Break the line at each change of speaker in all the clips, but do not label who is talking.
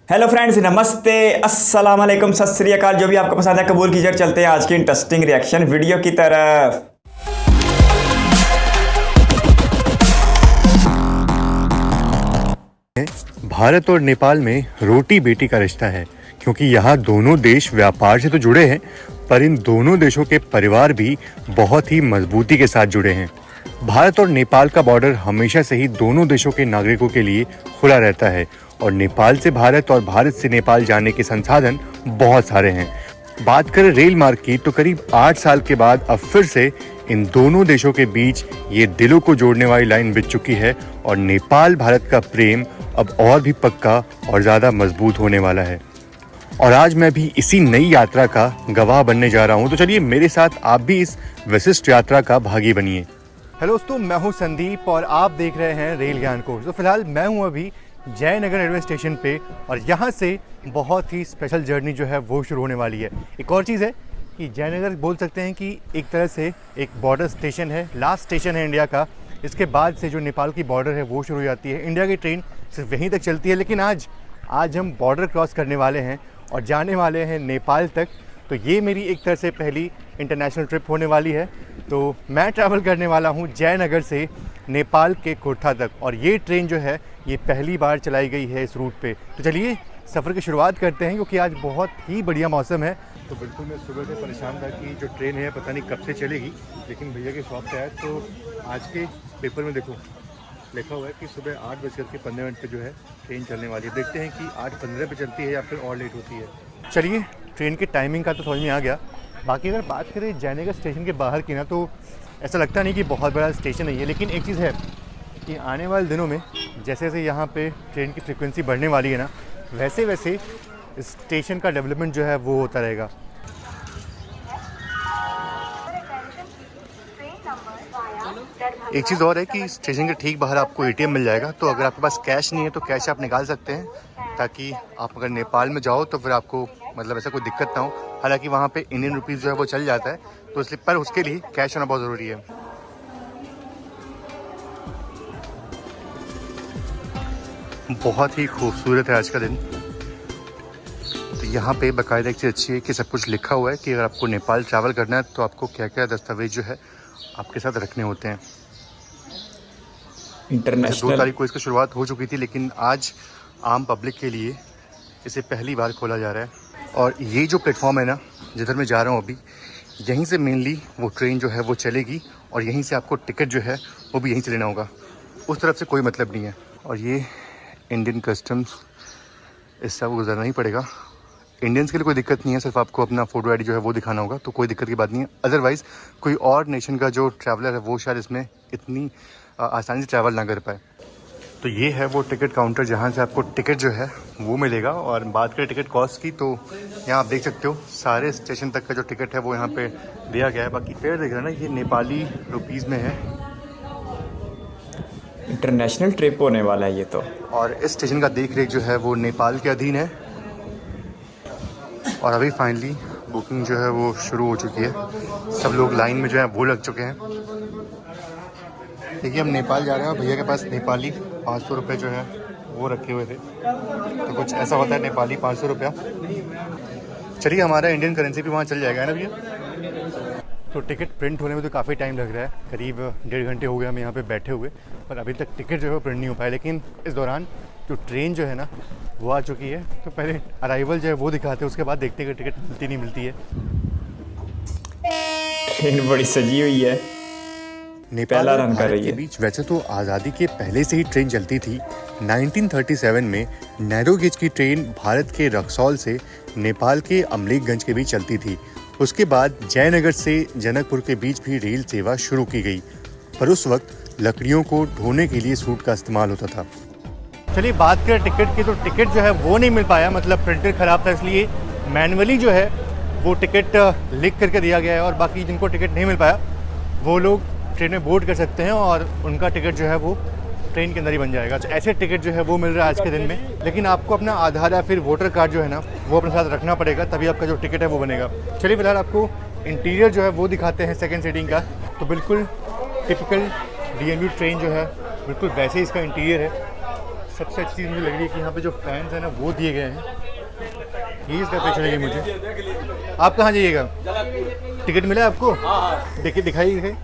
Hello friends, नमस्ते, अस्सलाम वालेकुम, सत श्री अकाल। जो भी आपको पसंद है कबूल कीजिए। चलते हैं आज की इंटरेस्टिंग रिएक्शन वीडियो की तरफ।
भारत और नेपाल में रोटी बेटी का रिश्ता है, क्योंकि यहाँ दोनों देश व्यापार से तो जुड़े हैं, पर इन दोनों देशों के परिवार भी बहुत ही मजबूती के साथ जुड़े हैं। भारत और नेपाल का बॉर्डर हमेशा से ही दोनों देशों के नागरिकों के लिए खुला रहता है और नेपाल से भारत और भारत से नेपाल जाने के संसाधन बहुत सारे हैं। बात करें रेल मार्ग की तो करीब 8 साल के बाद अब फिर से इन दोनों देशों के बीच ये दिलों को जोड़ने वाली लाइन बिछ चुकी है और नेपाल भारत का प्रेम अब और भी पक्का और ज़्यादा मजबूत होने वाला है। और आज मैं भी इसी नई यात्रा का गवाह बनने जा रहा हूँ, तो चलिए मेरे साथ आप भी इस विशिष्ट यात्रा का भागी बनिए। हेलो दोस्तों, मैं हूँ संदीप और आप देख रहे हैं रेल ज्ञान कोर्स। तो फिलहाल मैं हूँ अभी जयनगर रेलवे स्टेशन पे और यहाँ से बहुत ही स्पेशल जर्नी जो है वो शुरू होने वाली है। एक और चीज़ है कि जयनगर बोल सकते हैं कि एक तरह से एक बॉर्डर स्टेशन है, लास्ट स्टेशन है इंडिया का। इसके बाद से जो नेपाल की बॉर्डर है वो शुरू हो जाती है। इंडिया की ट्रेन सिर्फ वहीं तक चलती है, लेकिन आज हम बॉर्डर क्रॉस करने वाले हैं और जाने वाले हैं नेपाल तक। तो ये मेरी एक तरह से पहली इंटरनेशनल ट्रिप होने वाली है। तो मैं ट्रैवल करने वाला हूँ जयनगर से नेपाल के कुर्था तक और ये ट्रेन जो है ये पहली बार चलाई गई है इस रूट पे। तो चलिए सफ़र की शुरुआत करते हैं, क्योंकि आज बहुत ही बढ़िया मौसम है। तो बिल्कुल मैं सुबह से परेशान था कि जो ट्रेन है पता नहीं कब से चलेगी, लेकिन भैया के शॉप पे आया तो आज के पेपर में देखो लिखा हुआ है कि सुबह 8:15 पे जो है ट्रेन चलने वाली है। देखते हैं कि 8:15 पे चलती है या फिर और लेट होती है। चलिए, ट्रेन की टाइमिंग का तो समझ में आ गया। बाकी अगर बात करें जयनगर स्टेशन के बाहर की ना, तो ऐसा लगता नहीं कि बहुत बड़ा स्टेशन नहीं है, लेकिन एक चीज़ है कि आने वाले दिनों में जैसे जैसे यहाँ पे ट्रेन की फ्रिक्वेंसी बढ़ने वाली है ना, वैसे वैसे स्टेशन का डेवलपमेंट जो है वो होता रहेगा। एक चीज़ और है कि स्टेशन के ठीक बाहर आपको एटीएम मिल जाएगा, तो अगर आपके पास कैश नहीं है तो कैश आप निकाल सकते हैं, ताकि आप अगर नेपाल में जाओ तो फिर आपको मतलब ऐसा कोई दिक्कत ना हो। हालांकि वहाँ पे इंडियन रुपीज़ जो है वो चल जाता है, तो इसलिए पर उसके लिए कैश होना बहुत ज़रूरी है। बहुत ही खूबसूरत है आज का दिन। तो यहाँ पे बाकायदा एक चीज़ अच्छी है कि सब कुछ लिखा हुआ है कि अगर आपको नेपाल ट्रैवल करना है तो आपको क्या क्या दस्तावेज जो है आपके साथ रखने होते हैं।
इंटरनेशनल
2 तारीख को इसकी शुरुआत हो चुकी थी, लेकिन आज आम पब्लिक के लिए इसे पहली बार खोला जा रहा है। और ये जो प्लेटफॉर्म है ना, जिधर मैं जा रहा हूँ अभी, यहीं से मेनली वो ट्रेन जो है वो चलेगी और यहीं से आपको टिकट जो है वो भी यहीं से लेना होगा। उस तरफ से कोई मतलब नहीं है। और ये इंडियन कस्टम्स, इससे आपको गुजरना ही पड़ेगा। इंडियंस के लिए कोई दिक्कत नहीं है, सिर्फ आपको अपना फ़ोटो आईडी जो है वो दिखाना होगा, तो कोई दिक्कत की बात नहीं है। अदरवाइज़ कोई और नेशन का जो ट्रैवलर है वो शायद इसमें इतनी आसानी से ट्रैवल ना कर पाए। तो ये है वो टिकट काउंटर जहाँ से आपको टिकट जो है वो मिलेगा। और बात करें टिकट कॉस्ट की, तो यहाँ आप देख सकते हो सारे स्टेशन तक का जो टिकट है वो यहाँ पे दिया गया है। बाकी फेयर देख रहे हैं ना, ये नेपाली रुपीज़ में है।
इंटरनेशनल ट्रिप होने वाला है ये तो।
और इस स्टेशन का देख रेख जो है वो नेपाल के अधीन है। और अभी फाइनली बुकिंग जो है वो शुरू हो चुकी है। सब लोग लाइन में जो है वो लग चुके हैं। देखिए, हम नेपाल जा रहे हैं और भैया के पास नेपाली 500 रुपये जो है वो रखे हुए थे। तो कुछ ऐसा होता है नेपाली 500 रुपया। चलिए, हमारा इंडियन करेंसी भी वहाँ चल जाएगा ना भैया। तो टिकट प्रिंट होने में तो काफ़ी टाइम लग रहा है, करीब 1.5 घंटे हो गए हमें यहाँ पे बैठे हुए, पर अभी तक टिकट जो है प्रिंट नहीं हो पाया। लेकिन इस दौरान जो ट्रेन जो है ना वो आ चुकी है, तो पहले अराइवल जो है वो दिखाते हैं, उसके बाद देखते हैं कि टिकट मिलती नहीं मिलती है।
ट्रेन बड़ी सजी हुई है,
नेपाल और भारत के बीच वैसे तो आज़ादी के पहले से ही ट्रेन चलती थी। 1937 में नैरो गेज की ट्रेन भारत के रक्सौल से नेपाल के अमलेखगंज के बीच चलती थी। उसके बाद जयनगर से जनकपुर के बीच भी रेल सेवा शुरू की गई, पर उस वक्त लकड़ियों को ढोने के लिए सूट का इस्तेमाल होता था। चलिए, बात करें टिकट की, तो टिकट जो है वो नहीं मिल पाया, मतलब प्रिंटर ख़राब था, इसलिए मैनुअली जो है वो टिकट लिख करके दिया गया है। और बाकी जिनको टिकट नहीं मिल पाया वो लोग ट्रेन में बोर्ड कर सकते हैं और उनका टिकट जो है वो ट्रेन के अंदर ही बन जाएगा। तो ऐसे टिकट जो है वो मिल रहा है आज के दिन में। लेकिन आपको अपना आधार या फिर वोटर कार्ड जो है ना वो अपने साथ रखना पड़ेगा, तभी आपका जो टिकट है वो बनेगा। चलिए, फिलहाल आपको इंटीरियर जो है वो दिखाते हैं सेकंड सीटिंग का। तो बिल्कुल टिपिकल DMU ट्रेन जो है बिल्कुल वैसे ही इसका इंटीरियर है। सबसे अच्छी चीज़ मुझे लग रही है कि यहाँ पे जो फैंस हैं ना वो दिए गए हैं, ये इसका अच्छी लगी मुझे। आप कहाँ जाइएगा? टिकट मिला है आपको? देखिए दिखाइए,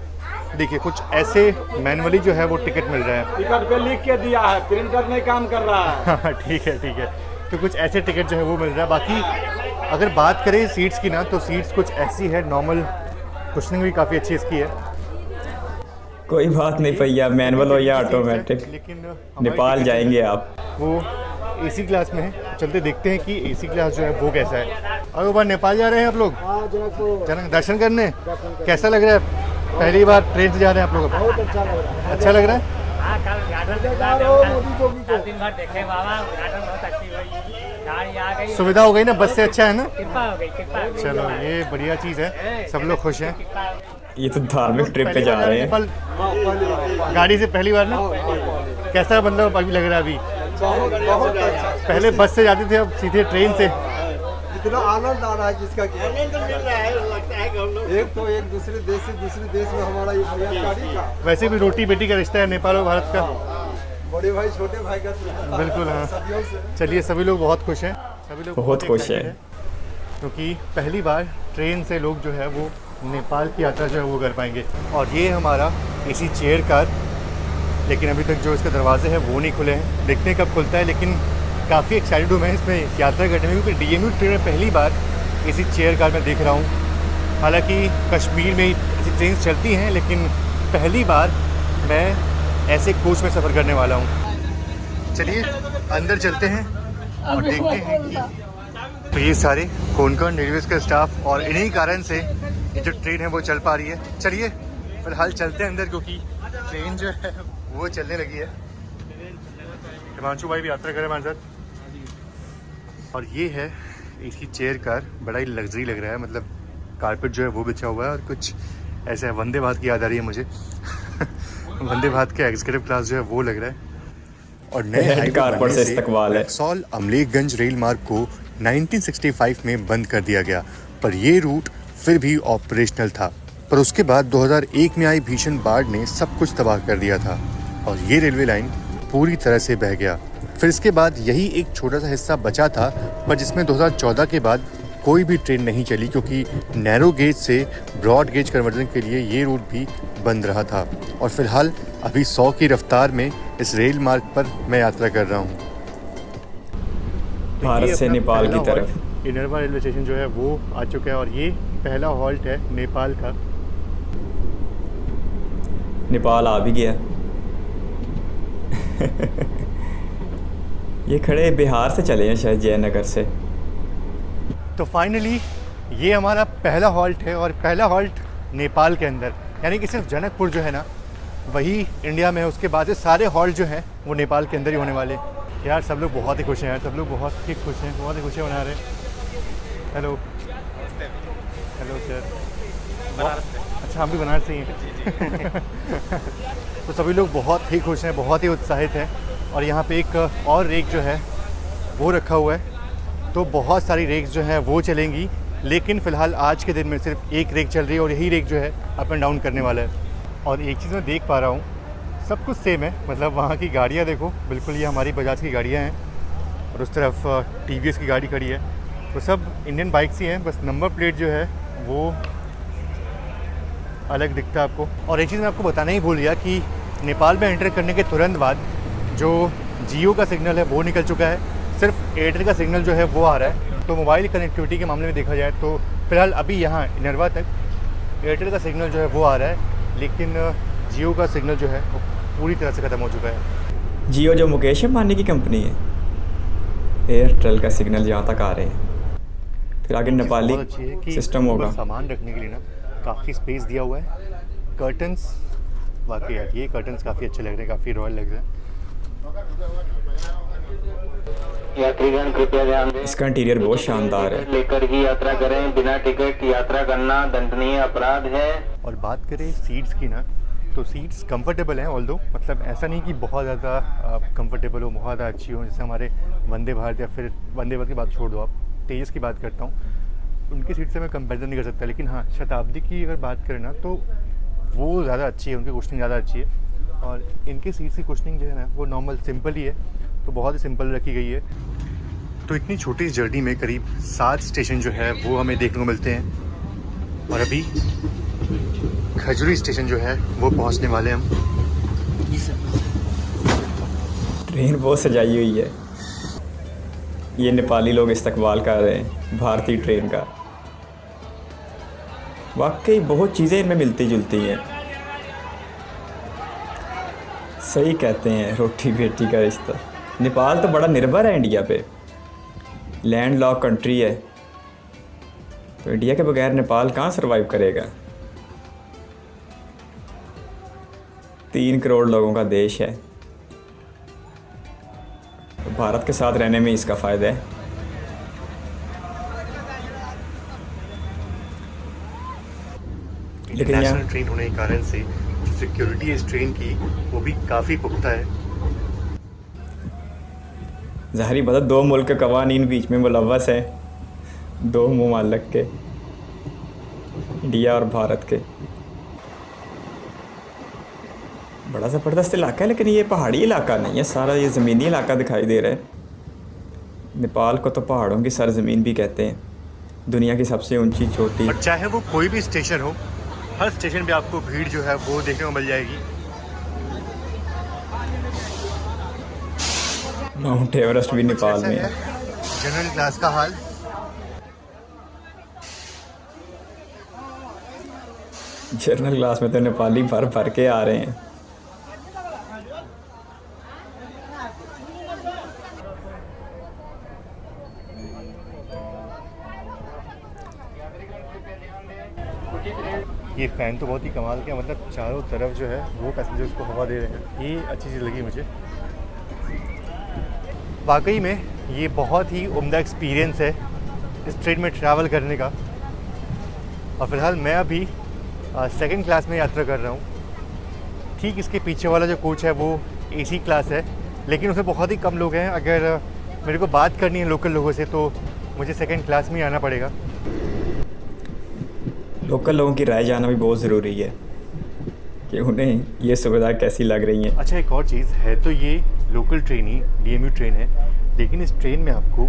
देखिए कुछ ऐसे मैनुअली जो है वो टिकट मिल रहा है।
टिकट पे लिख के दिया है, प्रिंटर नहीं काम कर रहा है।
हाँ ठीक है। तो कुछ ऐसे टिकट जो है वो मिल रहा है। बाकी अगर बात करें सीट्स की ना, तो सीट्स कुछ ऐसी है, नॉर्मल, कुशनिंग भी काफ़ी अच्छी इसकी है।
कोई बात नहीं भैया, मैनुअल हो या ऑटोमेटिक,
लेकिन
नेपाल जाएंगे आप।
वो एसी क्लास में है, चलते देखते हैं कि एसी क्लास जो है वो कैसा है। और वो बार नेपाल जा रहे हैं आप लोग? जनक दर्शन करने। कैसा लग रहा है? पहली बार ट्रेन से जा रहे हैं आप लोग?
बहुत अच्छा लग रहा है।
अच्छा लग रहा है। सुविधा हो गई ना, बस से अच्छा है ना? चलो ये बढ़िया चीज़ है, सब लोग खुश हैं।
ये तो धार्मिक ट्रिप पे जा रहे हैं।
नेपाल गाड़ी से पहली बार ना, कैसा मतलब अभी लग रहा है? अभी
बहुत अच्छा।
पहले बस से जाते थे, अब सीधे ट्रेन से।
इतना आनंद आ रहा है जिसका कि आनंद मिल रहा है, लगता है कि हम लोग एक तो एक दूसरे देश से दूसरे देश में हमारा ये भैयाचारी का,
वैसे भी रोटी बेटी का रिश्ता है नेपाल और भारत का।
बड़े भाई छोटे भाई का
बिल्कुल हाँ।
सदियों से।
चलिए सभी लोग बहुत खुश हैं, सभी लोग
बहुत खुश
excited
हैं।
क्योंकि पहली बार ट्रेन से लोग जो है वो नेपाल की यात्रा जो है वो कर पाएंगे। और ये हमारा एसी चेयर कार, लेकिन अभी तक जो इसके दरवाजे हैं वो नहीं खुले हैं, देखते हैं कब खुलता है। लेकिन काफ़ी एक्साइटेड हूँ मैं इसमें यात्रा करने में, क्योंकि डीएमयू ट्रेन में पहली बार एसी चेयर कार में देख रहा हूँ। हालांकि कश्मीर में ऐसी ट्रेन चलती हैं, लेकिन पहली बार मैं ऐसे कोच में सफ़र करने वाला हूँ। चलिए अंदर चलते हैं और देखते हैं कि तो ये सारे कोंकण रेलवेज़ का स्टाफ, और इन्हीं कारण से ये जो ट्रेन है वो चल पा रही है। चलिए फिलहाल चलते हैं अंदर, क्योंकि ट्रेन जो है वो चलने लगी है। हिमांशु भाई भी यात्रा करें हमारे साथ। और ये है इसकी चेयर कार, बड़ा ही लग्जरी लग रहा है, मतलब कारपेट जो है वो बिछा हुआ है, और कुछ ऐसे वंदे भारत की याद आ रही है मुझे। वंदे भारत के एग्जीक्यूटिव क्लास जो है वो लग रहा है। और नए
कारपेट से इस्तकबाल है।
रक्सौल अमलेखगंज रेल मार्ग को 1965 में बंद कर दिया गया, पर ये रूट फिर भी ऑपरेशनल था। पर उसके बाद 2001 में आई भीषण बाढ़ ने सब कुछ तबाह कर दिया था, और ये रेलवे लाइन पूरी तरह से बह गया। फिर इसके बाद यही एक छोटा सा हिस्सा बचा था, पर जिसमें 2014 के बाद कोई भी ट्रेन नहीं चली, क्योंकि नैरो गेज से ब्रॉड गेज कन्वर्जन के लिए ये रूट भी बंद रहा था। और फिलहाल अभी 100 की रफ्तार में इस रेल मार्ग पर मैं यात्रा कर रहा हूँ
भारत से नेपाल की तरफ।
इनरवा रेलवे स्टेशन जो है वो आ चुका है, और ये पहला हॉल्ट है नेपाल का।
नेपाल आ भी गया। ये खड़े बिहार से चले हैं शायद, जयनगर से।
तो फाइनली ये हमारा पहला हॉल्ट है, और पहला हॉल्ट नेपाल के अंदर, यानी कि सिर्फ जनकपुर जो है ना वही इंडिया में है। उसके बाद से सारे हॉल्ट जो हैं वो नेपाल के अंदर ही होने वाले। यार सब लोग बहुत ही खुश हैं यार, सब लोग बहुत ही खुश हैं, बहुत ही खुशियाँ मना रहे हैं। Hello hello sir. अच्छा हम भी बनारस से ही हैं। तो सभी लोग बहुत ही खुश हैं, बहुत ही उत्साहित हैं। और यहाँ पे एक और रेक जो है वो रखा हुआ है, तो बहुत सारी रेक्स जो हैं वो चलेंगी, लेकिन फ़िलहाल आज के दिन में सिर्फ एक रेक चल रही है, और यही रेक जो है अप एंड डाउन करने वाला है। और एक चीज़ मैं देख पा रहा हूँ, सब कुछ सेम है, मतलब वहाँ की गाड़ियाँ देखो, बिल्कुल ये हमारी बजाज की गाड़ियाँ हैं, और उस तरफ टीवीएस की गाड़ी खड़ी है, तो सब इंडियन बाइक्स ही हैं, बस नंबर प्लेट जो है वो अलग दिखता है आपको। और एक चीज़ मैं आपको बताना ही भूल गया कि नेपाल में एंटर करने के तुरंत बाद जो जियो का सिग्नल है वो निकल चुका है, सिर्फ एयरटेल का सिग्नल जो है वो आ रहा है। तो मोबाइल कनेक्टिविटी के मामले में देखा जाए तो फ़िलहाल अभी यहाँ इनरवा तक एयरटेल का सिग्नल जो है वो आ रहा है, लेकिन जियो का सिग्नल जो है वो पूरी तरह से ख़त्म हो चुका है।
जियो जो मुकेश अंबानी की कंपनी है, एयरटेल का सिग्नल यहाँ तक आ रहे हैं। फिर आगे नेपाली सिस्टम होगा।
सामान रखने के लिए ना काफ़ी स्पेस दिया हुआ है। कर्टन्स, वाकई यार ये कर्टन्स काफ़ी अच्छे लग रहे हैं, काफ़ी रॉयल लग रहे हैं।
यात्रीगण कृपया ध्यान दें,
इसका इंटीरियर बहुत शानदार है।
लेकर ही यात्रा करें, बिना टिकट यात्रा करना दंडनीय अपराध है।
और बात करें सीट्स की ना, तो सीट्स कंफर्टेबल हैं, ऑल्दो मतलब ऐसा नहीं कि बहुत ज़्यादा कंफर्टेबल हो, बहुत ज़्यादा अच्छी हो, जैसे हमारे वंदे भारत या फिर वंदे भारत की बात छोड़ दो, आप तेजस की बात करता हूँ, उनकी सीट से मैं कंपेरिजन नहीं कर सकता। लेकिन हाँ, शताब्दी की अगर बात करें ना तो वो ज़्यादा अच्छी है, उनकी कुशनिंग ज़्यादा अच्छी है, और इनके सीट्स की कुशनिंग जो है ना वो नॉर्मल सिंपल ही है। तो बहुत ही सिंपल रखी गई है। तो इतनी छोटी जर्नी में करीब 7 स्टेशन जो है वो हमें देखने को मिलते हैं, और अभी खजूरी स्टेशन जो है वो पहुंचने वाले हैं हम।
ट्रेन बहुत सजाई हुई है। ये नेपाली लोग इस्तकबाल कर रहे हैं भारतीय ट्रेन का। वाकई बहुत चीज़ें इनमें मिलती जुलती हैं। सही कहते हैं रोटी बेटी का रिश्ता। नेपाल तो बड़ा निर्भर है इंडिया पे, लैंड लॉक कंट्री है, तो इंडिया के बगैर नेपाल कहाँ सरवाइव करेगा। 3 करोड़ लोगों का देश है, तो भारत के साथ रहने में इसका फ़ायदा है। लेकिन
इंटरनेशनल ट्रेन होने के कारण से जो सिक्योरिटी है इस ट्रेन की वो भी काफ़ी पुख्ता है।
ज़ाहिरी बात है 2 मुल्क के कवानीन बीच में मुलव्वस है, 2 मुमालिक के, इंडिया और भारत के। बड़ा ज़बरदस्त इलाका है, लेकिन ये पहाड़ी इलाका नहीं है, सारा ये ज़मीनी इलाका दिखाई दे रहा है। नेपाल को तो पहाड़ों की सरजमीन भी कहते हैं, दुनिया की सबसे ऊंची चोटी।
और चाहे वो कोई भी स्टेशन हो, हर स्टेशन पे आपको भीड़ जो है वो देखने को मिल जाएगी।
माउंट एवरेस्ट भी नेपाल में है।
जनरल क्लास का हाल।
जनरल क्लास में तो नेपाली भर भर के आ रहे हैं।
ये फ़ैन तो बहुत ही कमाल का, मतलब चारों तरफ जो है वो पैसेंजर्स को हवा दे रहे हैं, ये अच्छी चीज़ लगी मुझे। वाकई में ये बहुत ही उम्दा एक्सपीरियंस है इस ट्रेन में ट्रैवल करने का। और फ़िलहाल मैं अभी 2nd क्लास में यात्रा कर रहा हूँ। ठीक इसके पीछे वाला जो कोच है वो AC क्लास है, लेकिन उसमें बहुत ही कम लोग हैं। अगर मेरे को बात करनी है लोकल लोगों से तो मुझे 2nd क्लास में ही आना पड़ेगा।
लोकल लोगों की राय जानना भी बहुत ज़रूरी है कि उन्हें ये सुविधा कैसी लग रही है।
अच्छा, एक और चीज़ है, तो ये लोकल ट्रेन ही DMU ट्रेन है, लेकिन इस ट्रेन में आपको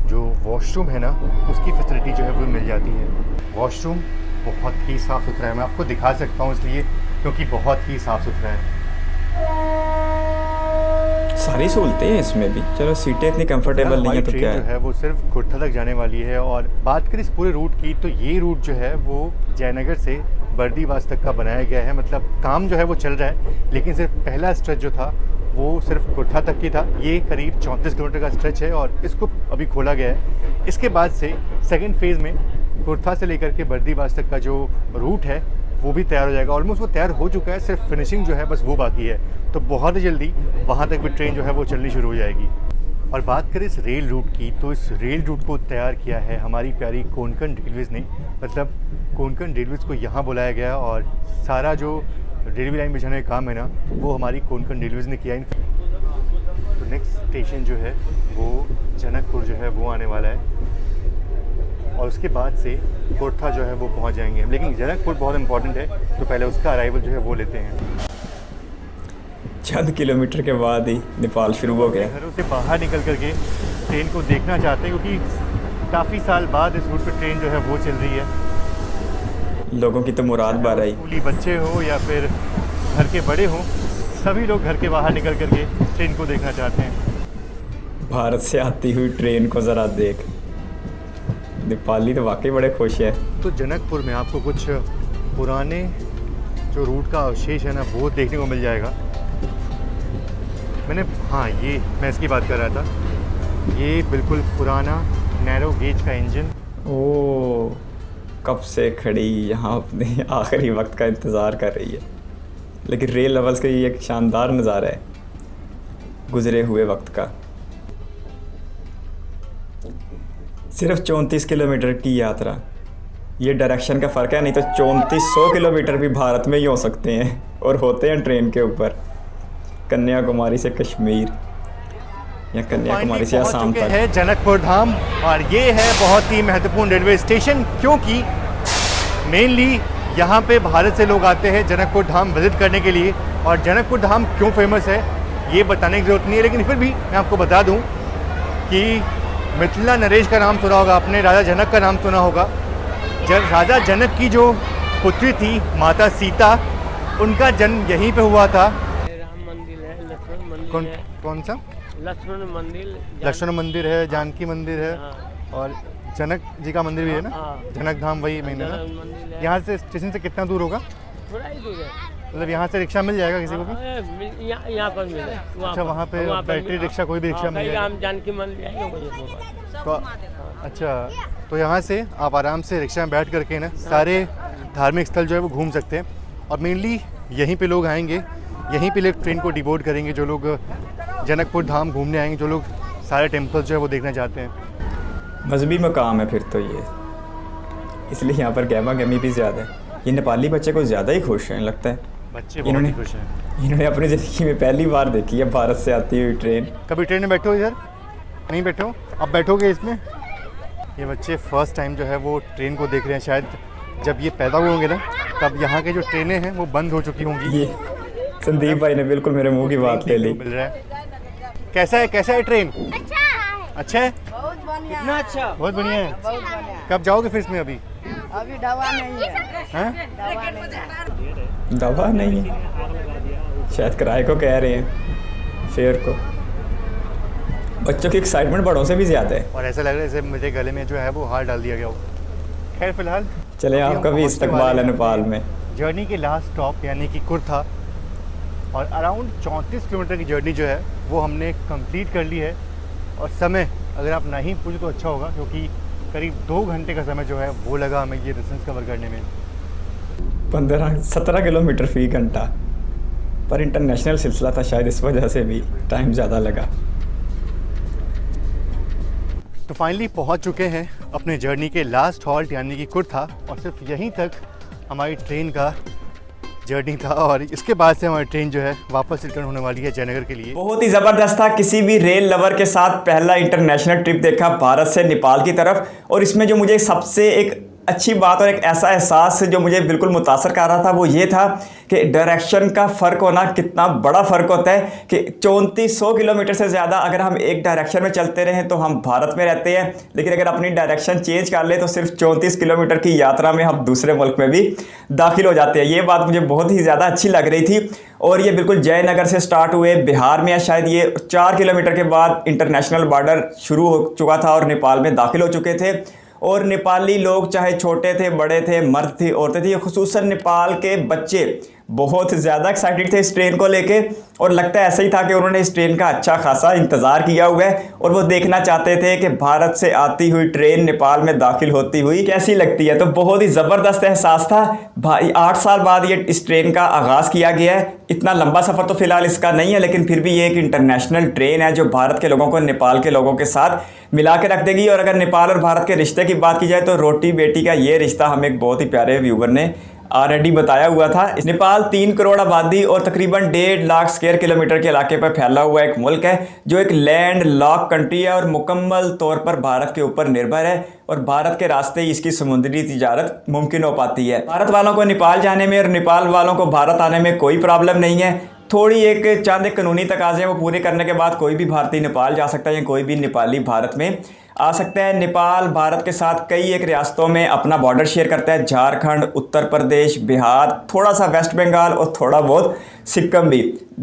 जो वॉशरूम है ना उसकी फैसिलिटी जो है वो मिल जाती है। वॉशरूम बहुत ही साफ़ सुथरा है, मैं आपको दिखा सकता हूँ इसलिए क्योंकि बहुत ही साफ़ सुथरा है।
सारी सहूलतें हैं इसमें भी। चलो सीटें इतनी कंफर्टेबल नहीं है तो क्या
जो है वो सिर्फ कोटा तक जाने वाली है। और बात करें इस पूरे रूट की तो ये रूट जो है वो जयनगर से बर्दीवास तक का बनाया गया है। मतलब काम जो है वो चल रहा है, लेकिन सिर्फ पहला स्ट्रेच जो था वो सिर्फ कोटा तक की था। ये करीब 34 किलोमीटर का स्ट्रेच है और इसको अभी खोला गया है। इसके बाद से 2nd फेज़ में कोटा से लेकर के बर्दीवास तक का जो रूट है वो भी तैयार हो जाएगा। ऑलमोस्ट वो तैयार हो चुका है, सिर्फ फिनिशिंग जो है बस वो बाकी है। तो बहुत ही जल्दी वहाँ तक भी ट्रेन जो है वो चलनी शुरू हो जाएगी। और बात करें इस रेल रूट की, तो इस रेल रूट को तैयार किया है हमारी प्यारी कोंकण रेलवेज़ ने। मतलब कोंकण रेलवेज़ को यहाँ बुलाया गया और सारा जो रेलवे लाइन बिछाने का काम है ना वो हमारी कोंकण रेलवेज़ ने किया। तो नेक्स्ट स्टेशन जो है वो जनकपुर जो है वो आने वाला है और उसके बाद से कोटा जो है वो पहुंच जाएंगे हम। लेकिन जनकपुर बहुत इंपॉर्टेंट है, तो पहले उसका अराइवल जो है वो लेते हैं।
चंद किलोमीटर के बाद ही नेपाल शुरू हो गया।
घरों से बाहर निकल करके ट्रेन को देखना चाहते हैं क्योंकि काफ़ी साल बाद इस रूट पर ट्रेन जो है वो चल रही है।
लोगों की तो मुराद बार आई।
स्कूली बच्चे हो या फिर घर के बड़े हों, सभी लोग घर के बाहर निकल करके ट्रेन को देखना चाहते हैं।
भारत से आती हुई ट्रेन को ज़रा देख। नेपाली तो वाकई बड़े खुश है।
तो जनकपुर में आपको कुछ पुराने जो रूट का अवशेष है ना वो देखने को मिल जाएगा। हाँ, ये मैं इसकी बात कर रहा था। ये बिल्कुल पुराना नैरो गेज का इंजन।
ओह, कब से खड़ी यहाँ अपने आखिरी वक्त का इंतज़ार कर रही है। लेकिन रेल लेवल्स का ये एक शानदार नज़ारा है गुज़रे हुए वक्त का। सिर्फ 34 किलोमीटर की यात्रा, ये डायरेक्शन का फ़र्क है, नहीं तो 3400 किलोमीटर भी भारत में ही हो सकते हैं और होते हैं ट्रेन के ऊपर। कन्याकुमारी से कश्मीर या कन्याकुमारी से आसाम तक
है जनकपुर धाम। और ये है बहुत ही महत्वपूर्ण रेलवे स्टेशन क्योंकि मेनली यहाँ पे भारत से लोग आते हैं जनकपुर धाम विजिट करने के लिए। और जनकपुर धाम क्यों फेमस है ये बताने की ज़रूरत नहीं है, लेकिन फिर भी मैं आपको बता दूं कि मिथिला नरेश का नाम सुना होगा आपने, राजा जनक का नाम सुना होगा। राजा जनक की जो पुत्री थी माता सीता, उनका जन्म यहीं पे हुआ था।
राम मंदिर है, लक्ष्मण मंदिर है।
कौन सा?
लक्ष्मण मंदिर,
लक्ष्मण मंदिर है, जानकी मंदिर है,
हाँ।
और जनक जी का मंदिर भी है ना,
हाँ।
जनक धाम वही मेन है ना।
जनक मंदिर है।
यहाँ से स्टेशन से कितना दूर होगा?
थोड़ा ही दूर है।
मतलब यहाँ से रिक्शा मिल जाएगा किसी को भी?
यहाँ पर मिले।
अच्छा, वहाँ पे बैटरी रिक्शा, कोई भी रिक्शा मिल जाएगा?
हम जानकी मंदिर जाएंगे वही।
तो अच्छा, तो यहाँ से आप आराम से रिक्शा में बैठ करके ना सारे धार्मिक स्थल जो है वो घूम सकते हैं। और मेनली यहीं पे लोग आएंगे, यहीं पे लोग ट्रेन को डिबोर्ड करेंगे, जो लोग जनकपुर धाम घूमने आएंगे, जो लोग सारे टेम्पल्स जो है वो देखना चाहते हैं।
मजहबी मकाम है फिर तो ये, इसलिए यहाँ पर गहमा गहमी भी ज़्यादा है। ये नेपाली बच्चे को ज़्यादा ही खुश हैं लगता है।
बच्चे बहुत ही खुश हैं।
इन्होंने अपनी ज़िंदगी में पहली बार देखी है भारत से आती हुई ट्रेन।
कभी ट्रेन में बैठे हो इधर? नहीं बैठे हो? अब बैठोगे इसमें? ये बच्चे फर्स्ट टाइम जो है वो ट्रेन को देख रहे हैं। शायद जब ये पैदा हुए होंगे ना, तब यहाँ के जो ट्रेनें हैं वो बंद हो चुकी होंगी।
ये संदीप भाई ने बिल्कुल मेरे मुंह की बात ले ली।
मिल रहा है। कैसा है ट्रेन? अच्छा है?
बहुत बढ़िया।
कितना अच्छा।
बहुत बढ़िया है।
बहुत बढ़िया।
कब जाओगे फिर इसमें? अभी
दवा नहीं है।
हैं?
दवा नहीं है।
दवा नहीं है, शायद किराए को कह रहे हैं, फेयर को। बच्चों की एक्साइटमेंट बड़ों से भी ज़्यादा है।
और ऐसा लग रहा है जैसे मेरे गले में जो है वो हार डाल दिया गया हो। खैर फिलहाल
चले, आपका भी इस्तकबाल है नेपाल में।
जर्नी के लास्ट स्टॉप यानी कि कुर्था, और अराउंड 34 किलोमीटर की जर्नी जो है वो हमने कंप्लीट कर ली है। और समय अगर आप नहीं पूछो तो अच्छा होगा, क्योंकि करीब 2 घंटे का समय जो है वो लगा हमें ये डिस्टेंस कवर करने में।
17 किलोमीटर फी घंटा, पर इंटरनेशनल सिलसिला था, शायद इस वजह से भी टाइम ज़्यादा लगा।
तो फाइनली पहुंच चुके हैं अपने जर्नी के लास्ट हॉल्ट यानी कि कुर्था, और सिर्फ यहीं तक हमारी ट्रेन का जर्नी था। और इसके बाद से हमारी ट्रेन जो है वापस रिटर्न होने वाली है जयनगर के लिए।
बहुत ही ज़बरदस्त था। किसी भी रेल लवर के साथ पहला इंटरनेशनल ट्रिप देखा भारत से नेपाल की तरफ। और इसमें जो मुझे सबसे एक अच्छी बात और एक ऐसा एहसास जो मुझे बिल्कुल मुतासर कर रहा था वो ये था कि डायरेक्शन का फ़र्क होना कितना बड़ा फ़र्क होता है कि 3400 किलोमीटर से ज़्यादा अगर हम एक डायरेक्शन में चलते रहें तो हम भारत में रहते हैं, लेकिन अगर अपनी डायरेक्शन चेंज कर ले तो सिर्फ 34 किलोमीटर की यात्रा में हम दूसरे मुल्क में भी दाखिल हो जाते हैं। ये बात मुझे बहुत ही ज़्यादा अच्छी लग रही थी। और ये बिल्कुल जयनगर से स्टार्ट हुए, बिहार में शायद ये 4 किलोमीटर के बाद इंटरनेशनल बॉर्डर शुरू हो चुका था और नेपाल में दाखिल हो चुके थे। और नेपाली लोग चाहे छोटे थे, बड़े थे, मर्द थी, औरतें थी, खुसूसन नेपाल के बच्चे बहुत ज़्यादा एक्साइटेड थे इस ट्रेन को लेके। और लगता है ऐसा ही था कि उन्होंने इस ट्रेन का अच्छा खासा इंतज़ार किया हुआ है और वो देखना चाहते थे कि भारत से आती हुई ट्रेन नेपाल में दाखिल होती हुई कैसी लगती है। तो बहुत ही ज़बरदस्त एहसास था भाई। 8 साल बाद ये इस ट्रेन का आगाज़ किया गया है। इतना लंबा सफ़र तो फ़िलहाल इसका नहीं है, लेकिन फिर भी ये एक इंटरनेशनल ट्रेन है जो भारत के लोगों को नेपाल के लोगों के साथ मिला के रख देगी। और अगर नेपाल और भारत के रिश्ते की बात की जाए तो रोटी बेटी का ये रिश्ता हमें एक बहुत ही प्यारे व्यूवर ने ऑलरेडी बताया हुआ था। नेपाल 3 करोड़ आबादी और तकरीबन 1.5 लाख स्क्वायर किलोमीटर के इलाके पर फैला हुआ एक मुल्क है जो एक लैंड लॉक कंट्री है और मुकम्मल तौर पर भारत के ऊपर निर्भर है। और भारत के रास्ते ही इसकी समुद्री तिजारत मुमकिन हो पाती है। भारत वालों को नेपाल जाने में और नेपाल वालों को भारत आने में कोई प्रॉब्लम नहीं है। थोड़ी एक चंद कानूनी तकाजे वो पूरे करने के बाद कोई भी भारतीय नेपाल जा सकता है या कोई भी नेपाली भारत में आ सकता है। नेपाल भारत के साथ कई एक रियासतों में अपना बॉर्डर शेयर करता है, झारखंड, उत्तर प्रदेश, बिहार, थोड़ा सा वेस्ट बंगाल और थोड़ा बहुत सिक्किम भी।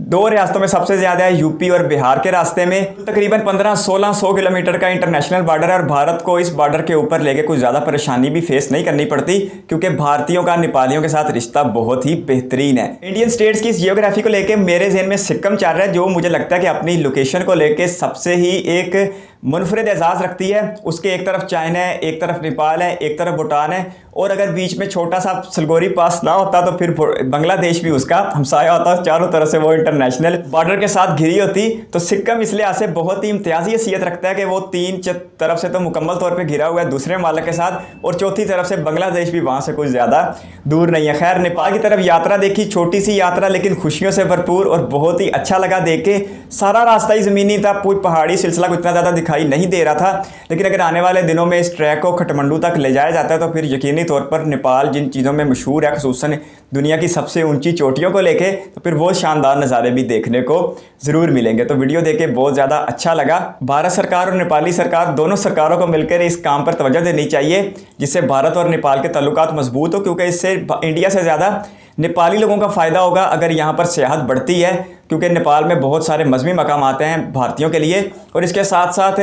2 रियासतों में सबसे ज़्यादा है यूपी और बिहार के रास्ते में। तकरीबन 1500-1600 किलोमीटर का इंटरनेशनल बॉर्डर है और भारत को इस बॉर्डर के ऊपर लेके कुछ ज़्यादा परेशानी भी फेस नहीं करनी पड़ती, क्योंकि भारतीयों का नेपालियों के साथ रिश्ता बहुत ही बेहतरीन है। इंडियन स्टेट्स की जियोग्राफी को लेके मेरे जहन में सिक्किम चल रहा है, जो मुझे लगता है कि अपनी लोकेशन को लेके सबसे ही एक मुनफरिद एजाज़ रखती है। उसके एक तरफ चाइना है, एक तरफ नेपाल है, एक तरफ भूटान है, और अगर बीच में छोटा सा सलगोरी पास ना होता तो फिर बांग्लादेश भी उसका हमसाया होता। चारों तरफ से वो इंटरनेशनल बॉर्डर के साथ घिरी होती। तो सिक्किम इस लिहाज से बहुत ही इम्तियाजी हैसियत रखता है कि वो 3 तरफ से तो मुकम्मल तौर पे घिरा हुआ है दूसरे मालिक के साथ, और चौथी तरफ से बांग्लादेश भी वहाँ से कुछ ज़्यादा दूर नहीं है। खैर, नेपाल की तरफ यात्रा देखी, छोटी सी यात्रा लेकिन खुशियों से भरपूर, और बहुत ही अच्छा लगा देख के। सारा रास्ता ही ज़मीनी था, कोई पहाड़ी सिलसिला को इतना ज़्यादा दिखाई नहीं दे रहा था, लेकिन अगर आने वाले दिनों में इस ट्रैक को काठमांडू तक ले जाया जाता है तो फिर यकीनी तौर पर नेपाल जिन चीज़ों में मशहूर है, खुसूसन दुनिया की सबसे ऊंची चोटियों को लेके, तो फिर वो शानदार नज़ारे भी देखने को ज़रूर मिलेंगे। तो वीडियो देख के बहुत ज़्यादा अच्छा लगा। भारत सरकार और नेपाली सरकार दोनों सरकारों को मिलकर इस काम पर तवज्जो देनी चाहिए, जिससे भारत और नेपाल के ताल्लुकात मजबूत हो, क्योंकि इससे इंडिया से ज़्यादा नेपाली लोगों का फ़ायदा होगा अगर यहाँ पर सियाहत बढ़ती है, क्योंकि नेपाल में बहुत सारे मजहबी मकाम आते हैं भारतीयों के लिए। और इसके साथ साथ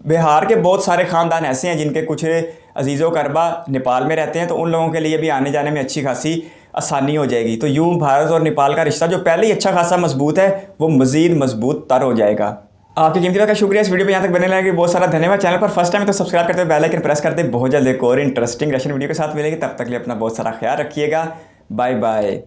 बिहार के बहुत सारे ख़ानदान ऐसे हैं जिनके कुछ अजीज़ो करबा नेपाल में रहते हैं, तो उन लोगों के लिए भी आने जाने में अच्छी खासी आसानी हो जाएगी। तो यूँ भारत और नेपाल का रिश्ता जो पहले ही अच्छा खासा मजबूत है वो मज़ीद मजबूत तर हो जाएगा। आपकी कीमती वक्त का शुक्रिया इस वीडियो पे यहाँ तक बनने लगे, बहुत सारा धन्यवाद। चैनल पर फर्स्ट टाइम तो सब्सक्राइब करते हुए बेल आइकन प्रेस करते। बहुत जल्द एक और इंटरेस्टिंग रशियन वीडियो के साथ मिलेगी, तब तक के लिए अपना बहुत सारा ख्याल रखिएगा। Bye bye.